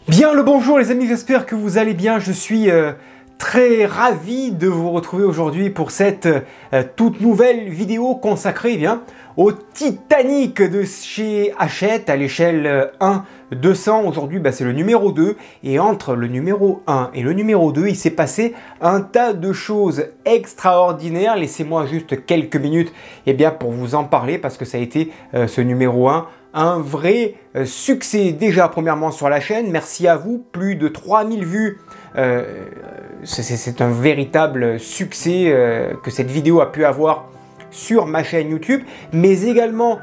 Bien le bonjour les amis, j'espère que vous allez bien. Je suis très ravi de vous retrouver aujourd'hui pour cette toute nouvelle vidéo consacrée au Titanic de chez Hachette à l'échelle 1-200. Aujourd'hui c'est le numéro 2 et entre le numéro 1 et le numéro 2 il s'est passé un tas de choses extraordinaires. Laissez-moi juste quelques minutes pour vous en parler parce que ça a été ce numéro 1 un vrai succès déjà premièrement sur la chaîne. Merci à vous, plus de 3000 vues. C'est un véritable succès que cette vidéo a pu avoir sur ma chaîne YouTube, mais également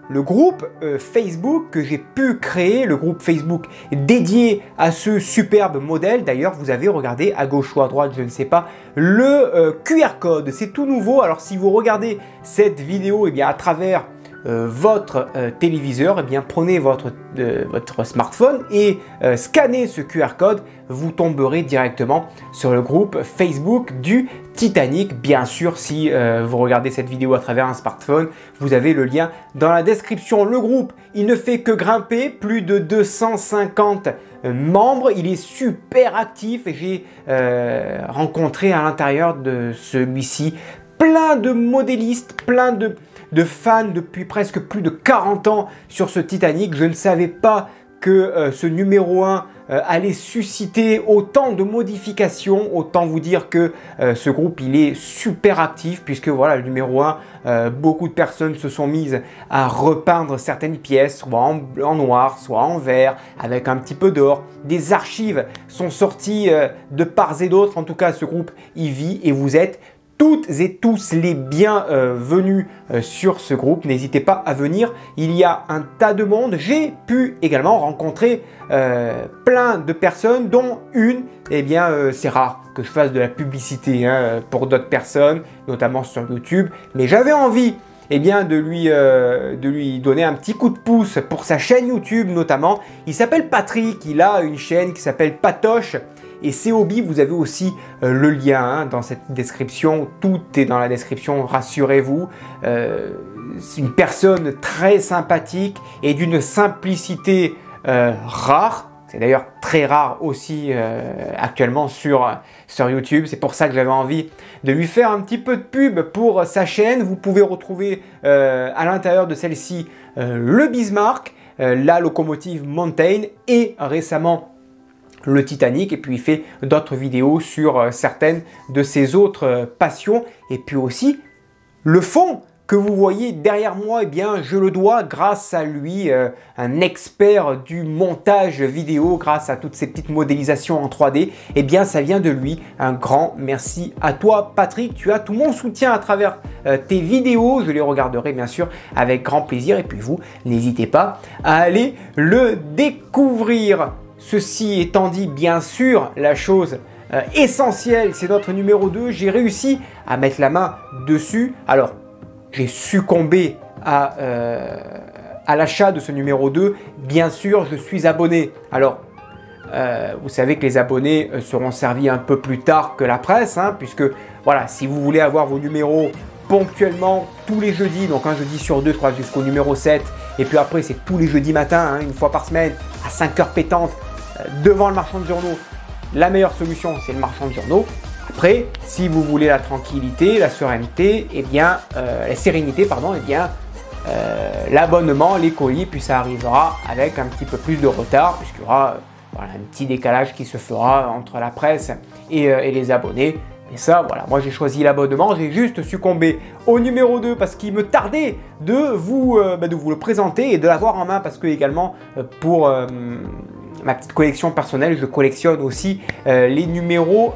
le groupe Facebook que j'ai pu créer, le groupe Facebook dédié à ce superbe modèle. D'ailleurs, vous avez regardé à gauche ou à droite, je ne sais pas, le QR code. C'est tout nouveau. Alors, si vous regardez cette vidéo à travers votre téléviseur, prenez votre smartphone et scannez ce QR code, vous tomberez directement sur le groupe Facebook du Titanic. Bien sûr, si vous regardez cette vidéo à travers un smartphone, vous avez le lien dans la description. Le groupe, il ne fait que grimper, plus de 250 membres, il est super actif et j'ai rencontré à l'intérieur de celui-ci plein de modélistes, plein de fans depuis presque plus de 40 ans sur ce Titanic. Je ne savais pas que ce numéro 1 allait susciter autant de modifications. Autant vous dire que ce groupe il est super actif puisque voilà, le numéro 1, beaucoup de personnes se sont mises à repeindre certaines pièces, soit en noir, soit en vert, avec un petit peu d'or. Des archives sont sorties de part et d'autre. En tout cas, ce groupe y vit et vous êtes toutes et tous les bienvenus sur ce groupe. N'hésitez pas à venir, il y a un tas de monde. J'ai pu également rencontrer plein de personnes, dont une, c'est rare que je fasse de la publicité pour d'autres personnes, notamment sur YouTube, mais j'avais envie de lui donner un petit coup de pouce pour sa chaîne YouTube notamment. Il s'appelle Patrick, il a une chaîne qui s'appelle Patoche. Et COB, vous avez aussi le lien dans cette description. Tout est dans la description, rassurez-vous. C'est une personne très sympathique et d'une simplicité rare. C'est d'ailleurs très rare aussi actuellement sur YouTube. C'est pour ça que j'avais envie de lui faire un petit peu de pub pour sa chaîne. Vous pouvez retrouver à l'intérieur de celle-ci le Bismarck, la locomotive Mountain et récemment le Titanic, et puis il fait d'autres vidéos sur certaines de ses autres passions. Et puis aussi le fond que vous voyez derrière moi, je le dois grâce à lui, un expert du montage vidéo, grâce à toutes ces petites modélisations en 3D, ça vient de lui. Un grand merci à toi Patrick, tu as tout mon soutien à travers tes vidéos, je les regarderai bien sûr avec grand plaisir, et puis vous, n'hésitez pas à aller le découvrir. Ceci étant dit, bien sûr, la chose essentielle, c'est notre numéro 2. J'ai réussi à mettre la main dessus. Alors, j'ai succombé à l'achat de ce numéro 2. Bien sûr, je suis abonné. Alors, vous savez que les abonnés seront servis un peu plus tard que la presse, puisque, voilà, si vous voulez avoir vos numéros ponctuellement tous les jeudis, donc un jeudi sur deux, je crois, jusqu'au numéro 7, et puis après, c'est tous les jeudis matin, une fois par semaine, à 5 heures pétantes, devant le marchand de journaux. La meilleure solution, c'est le marchand de journaux. Après, si vous voulez la tranquillité, la sérénité, la sérénité, l'abonnement, les colis, puis ça arrivera avec un petit peu plus de retard, puisqu'il y aura un petit décalage qui se fera entre la presse et les abonnés. Et ça, voilà, moi j'ai choisi l'abonnement, j'ai juste succombé au numéro 2 parce qu'il me tardait de vous le présenter et de l'avoir en main, parce que également pour ma petite collection personnelle, je collectionne aussi les numéros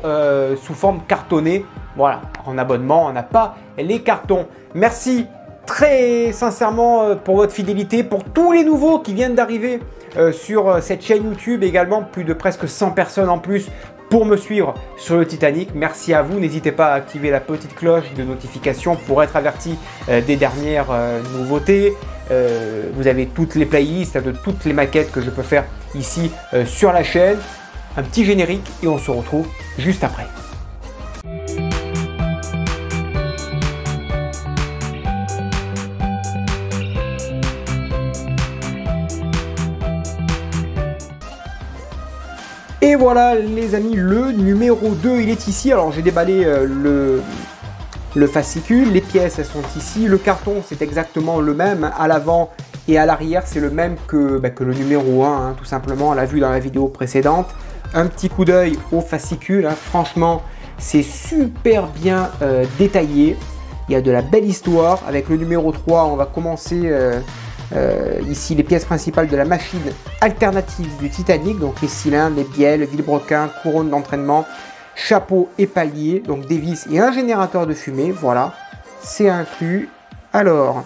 sous forme cartonnée. Voilà, en abonnement, on n'a pas les cartons. Merci très sincèrement pour votre fidélité, pour tous les nouveaux qui viennent d'arriver sur cette chaîne YouTube, également plus de presque 100 personnes en plus pour me suivre sur le Titanic. Merci à vous, n'hésitez pas à activer la petite cloche de notification pour être averti des dernières nouveautés. Vous avez toutes les playlists de toutes les maquettes que je peux faire ici sur la chaîne. Un petit générique et on se retrouve juste après. Et voilà les amis, le numéro 2 il est ici. Alors j'ai déballé le fascicule, les pièces elles sont ici, le carton c'est exactement le même à l'avant et à l'arrière c'est le même que le numéro 1 hein, tout simplement, on l'a vu dans la vidéo précédente. Un petit coup d'œil au fascicule, hein. Franchement c'est super bien détaillé, il y a de la belle histoire. Avec le numéro 3 on va commencer ici les pièces principales de la machine alternative du Titanic, donc les cylindres, les bielles, le vilebrequin, couronne d'entraînement, chapeau et palier, donc des vis et un générateur de fumée, voilà, c'est inclus. Alors,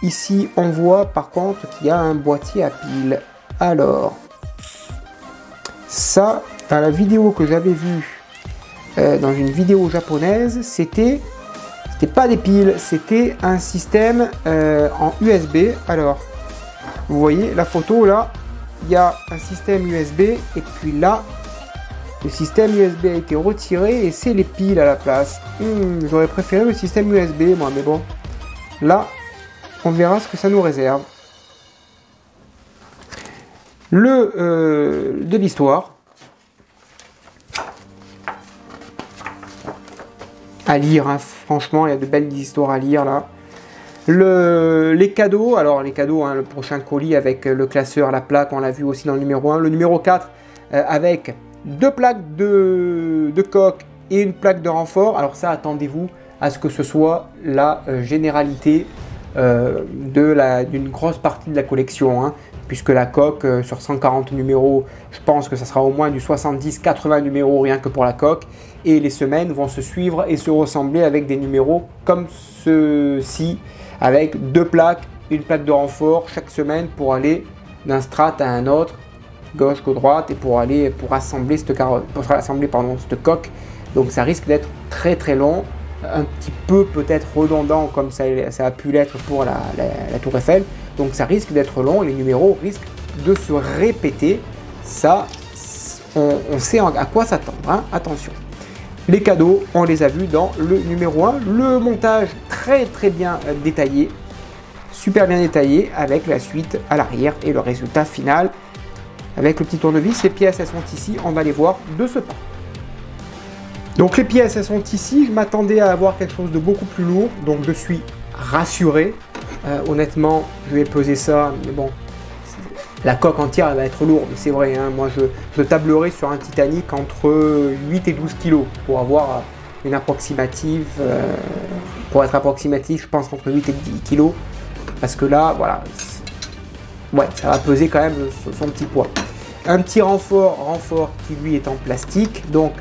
ici on voit par contre qu'il y a un boîtier à piles. Alors, ça, dans la vidéo que j'avais vue, dans une vidéo japonaise, c'était pas des piles, c'était un système en USB. Alors, vous voyez la photo là, il y a un système USB et puis là, le système USB a été retiré et c'est les piles à la place. J'aurais préféré le système USB moi, mais bon. Là, on verra ce que ça nous réserve. De l'histoire. À lire, hein. Franchement, il y a de belles histoires à lire là. Les cadeaux, alors les cadeaux, hein, le prochain colis avec le classeur, la plaque, on l'a vu aussi dans le numéro 1. Le numéro 4 avec 2 plaques de coque et une plaque de renfort. Alors ça, attendez-vous à ce que ce soit la généralité d'une grosse partie de la collection, hein, puisque la coque sur 140 numéros, je pense que ça sera au moins du 70-80 numéros rien que pour la coque, et les semaines vont se suivre et se ressembler avec des numéros comme ceux-ci, avec 2 plaques, une plaque de renfort chaque semaine pour aller d'un strat à un autre, gauche que droite, et pour assembler cette coque. Donc ça risque d'être très très long, un petit peu peut-être redondant comme ça a pu l'être pour la Tour Eiffel. Donc ça risque d'être long, les numéros risquent de se répéter. Ça, on sait à quoi s'attendre, hein. Attention. Les cadeaux, on les a vus dans le numéro 1. Le montage très très bien détaillé, super bien détaillé, avec la suite à l'arrière et le résultat final. Avec le petit tournevis, les pièces elles sont ici, on va les voir de ce pas. Donc les pièces elles sont ici, je m'attendais à avoir quelque chose de beaucoup plus lourd, donc je suis rassuré. Honnêtement, je vais peser ça, mais bon, la coque entière elle va être lourde, c'est vrai, hein. Moi je tablerai sur un Titanic entre 8 et 12 kg pour avoir une approximative, pour être approximatif, je pense entre 8 et 10 kg, parce que là, voilà, ouais, ça va peser quand même son petit poids. Un petit renfort qui lui est en plastique, donc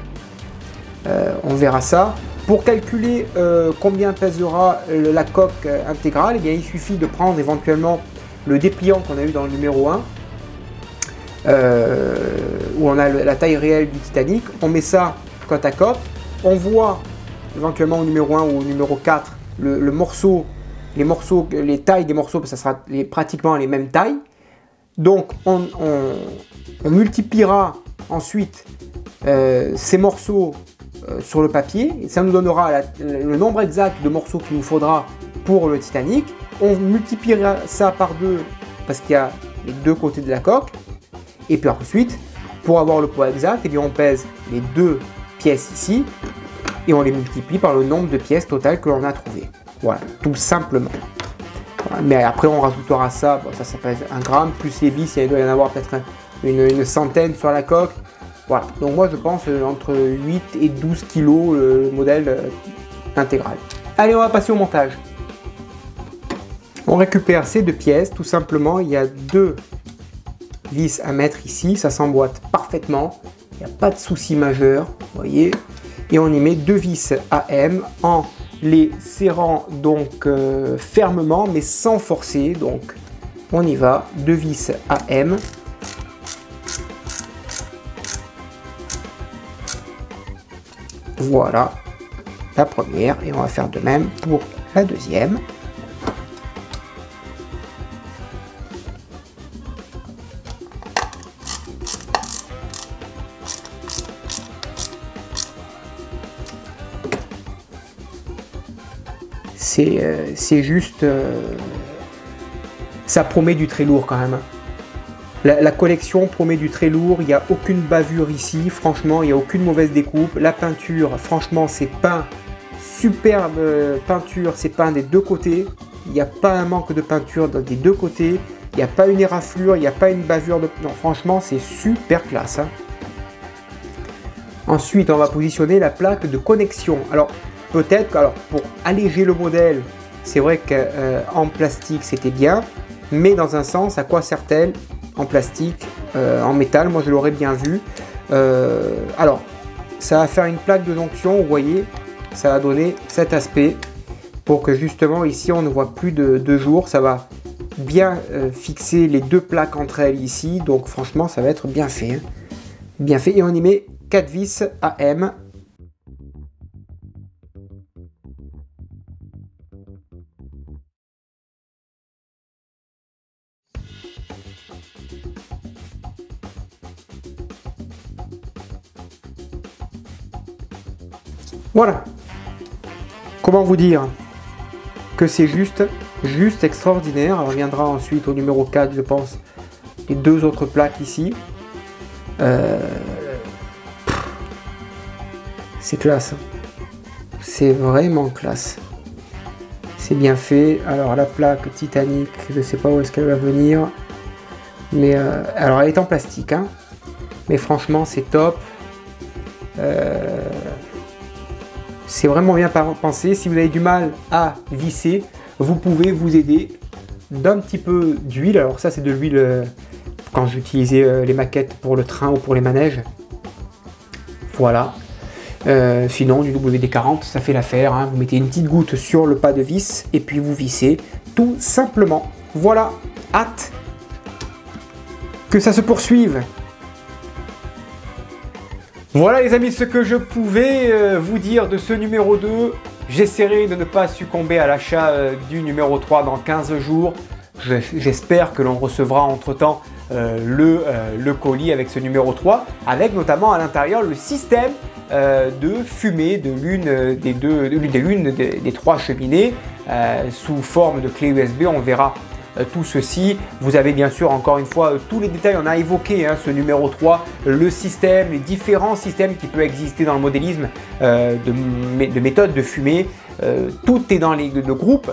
on verra ça. Pour calculer combien pèsera la coque intégrale, eh bien, il suffit de prendre éventuellement le dépliant qu'on a eu dans le numéro 1, où on a la taille réelle du Titanic, on met ça côte à côte, on voit éventuellement au numéro 1 ou au numéro 4 les tailles des morceaux, parce que ça sera pratiquement les mêmes tailles. Donc on multipliera ensuite ces morceaux sur le papier, et ça nous donnera le nombre exact de morceaux qu'il nous faudra pour le Titanic. On multipliera ça par 2 parce qu'il y a les deux côtés de la coque, et puis ensuite pour avoir le poids exact, eh bien, on pèse les 2 pièces ici et on les multiplie par le nombre de pièces totales que l'on a trouvé. Voilà, tout simplement. Voilà. Mais après on rajoutera ça, bon, ça pèse 1 gramme, plus les vis, il doit y en avoir peut-être une centaine sur la coque. Voilà, donc moi je pense entre 8 et 12 kg le modèle intégral. Allez, on va passer au montage. On récupère ces 2 pièces, tout simplement, il y a 2 vis à mettre ici, ça s'emboîte parfaitement, il n'y a pas de souci majeur, vous voyez, et on y met 2 vis AM en les serrant donc fermement mais sans forcer, donc on y va, 2 vis AM. Voilà la première, et on va faire de même pour la deuxième. C'est juste... ça promet du très lourd quand même. La collection promet du très lourd, il n'y a aucune bavure ici, franchement, il n'y a aucune mauvaise découpe. La peinture, franchement, c'est peint, superbe peinture, c'est peint des deux côtés. Il n'y a pas un manque de peinture des deux côtés, il n'y a pas une éraflure, il n'y a pas une bavure de... Non, franchement, c'est super classe. Hein. Ensuite, on va positionner la plaque de connexion. Alors, peut-être, alors pour alléger le modèle, c'est vrai qu'en plastique, c'était bien, mais dans un sens, à quoi sert-elle en plastique, en métal? Moi, je l'aurais bien vu. Alors, ça va faire une plaque de jonction, vous voyez, ça va donner cet aspect pour que justement, ici, on ne voit plus de jour. Ça va bien fixer les deux plaques entre elles ici, donc franchement, ça va être bien fait. Hein. Bien fait, et on y met 4 vis AM. Voilà. Comment vous dire que c'est juste extraordinaire. On reviendra ensuite au numéro 4, je pense, les deux autres plaques ici. C'est classe. C'est vraiment classe. C'est bien fait. Alors la plaque Titanic, je ne sais pas où est-ce qu'elle va venir. Mais alors elle est en plastique. Hein, mais franchement, c'est top. C'est vraiment bien pensé. Si vous avez du mal à visser, vous pouvez vous aider d'un petit peu d'huile. Alors ça, c'est de l'huile quand j'utilisais les maquettes pour le train ou pour les manèges. Voilà. Sinon, du WD-40, ça fait l'affaire. Hein. Vous mettez une petite goutte sur le pas de vis et puis vous vissez tout simplement. Voilà. Hâte que ça se poursuive. Voilà les amis, ce que je pouvais vous dire de ce numéro 2. J'essaierai de ne pas succomber à l'achat du numéro 3 dans 15 jours. J'espère que l'on recevra entre-temps le colis avec ce numéro 3, avec notamment à l'intérieur le système de fumée de l'une des trois cheminées sous forme de clé USB. On verra tout ceci. Vous avez bien sûr encore une fois tous les détails, on a évoqué hein, ce numéro 3, le système, les différents systèmes qui peuvent exister dans le modélisme de méthodes de fumée. Tout est dans le groupe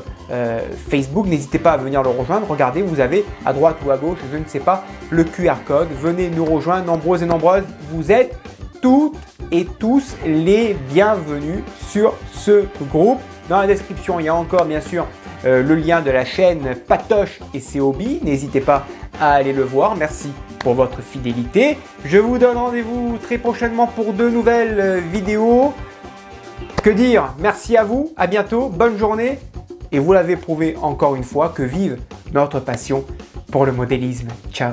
Facebook, n'hésitez pas à venir le rejoindre. Regardez, vous avez à droite ou à gauche, je ne sais pas, le QR code. Venez nous rejoindre, nombreuses et nombreuses. Vous êtes toutes et tous les bienvenus sur ce groupe. Dans la description, il y a encore bien sûr le lien de la chaîne Patoche et ses hobbies. N'hésitez pas à aller le voir. Merci pour votre fidélité. Je vous donne rendez-vous très prochainement pour de nouvelles vidéos. Que dire? Merci à vous, à bientôt, bonne journée. Et vous l'avez prouvé encore une fois que vive notre passion pour le modélisme. Ciao.